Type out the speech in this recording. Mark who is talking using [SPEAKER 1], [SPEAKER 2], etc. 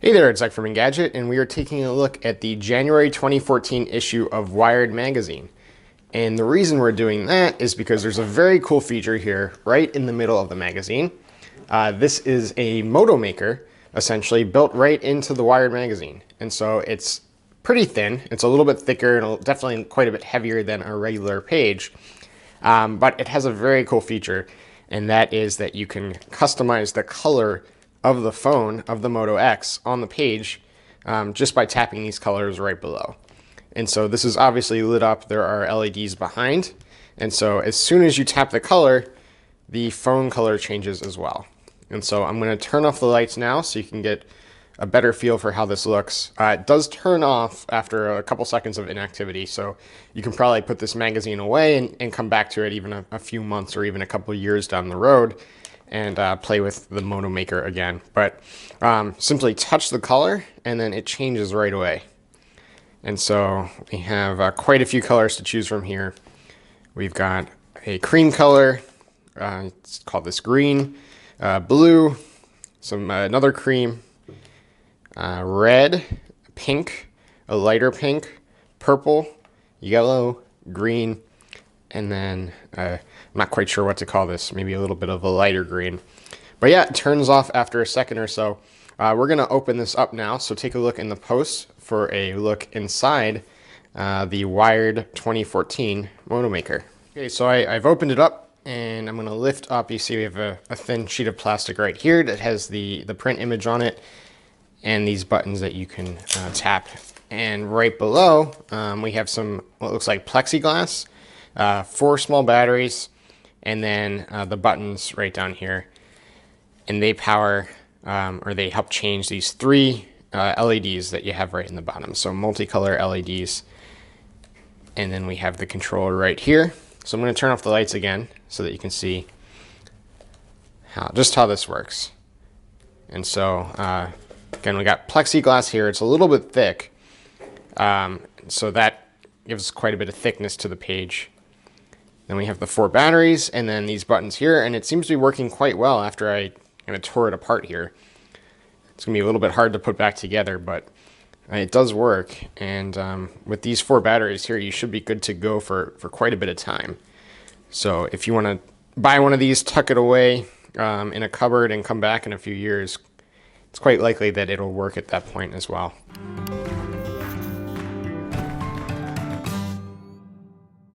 [SPEAKER 1] Hey there, it's Zach from Engadget, and we are taking a look at the January 2014 issue of Wired magazine. And the reason we're doing that is because there's a very cool feature here right in the middle of the magazine. This is a Moto maker, essentially, built right into the Wired magazine. And so it's pretty thin. It's a little bit thicker and definitely quite a bit heavier than a regular page. But it has a very cool feature, and that is that you can customize the color of the phone of the Moto X on the page just by tapping these colors right below. And so this is obviously lit up. There are LEDs behind. And so as soon as you tap the color, the phone color changes as well. And so I'm going to turn off the lights now so you can get a better feel for how this looks. It does turn off after a couple seconds of inactivity, so you can probably put this magazine away and come back to it even a few months or even a couple years down the road and play with the Moto maker again. But simply touch the color and then it changes right away. And so we have quite a few colors to choose from here. We've got a cream color, it's called this green, blue, another cream, red, pink, a lighter pink, purple, yellow, green, and then I'm not quite sure what to call this, maybe a little bit of a lighter green. But yeah, it turns off after a second or so. We're going to open this up now, so take a look in the post for a look inside the Wired 2014 Moto maker. Okay, so I've opened it up and I'm going to lift up. You see we have a thin sheet of plastic right here that has the print image on it and these buttons that you can tap. And right below we have some what looks like plexiglass, 4 small batteries, and then the buttons right down here. And they power or they help change these 3 LEDs that you have right in the bottom. So multicolor LEDs. And then we have the controller right here. So I'm going to turn off the lights again so that you can see just how this works. And so again, we got plexiglass here. It's a little bit thick, so that gives quite a bit of thickness to the page. Then we have the 4 batteries and then these buttons here, and it seems to be working quite well after I kind of tore it apart here. It's going to be a little bit hard to put back together, but it does work. And with these 4 batteries here, you should be good to go for quite a bit of time. So if you want to buy one of these, tuck it away in a cupboard and come back in a few years, it's quite likely that it'll work at that point as well.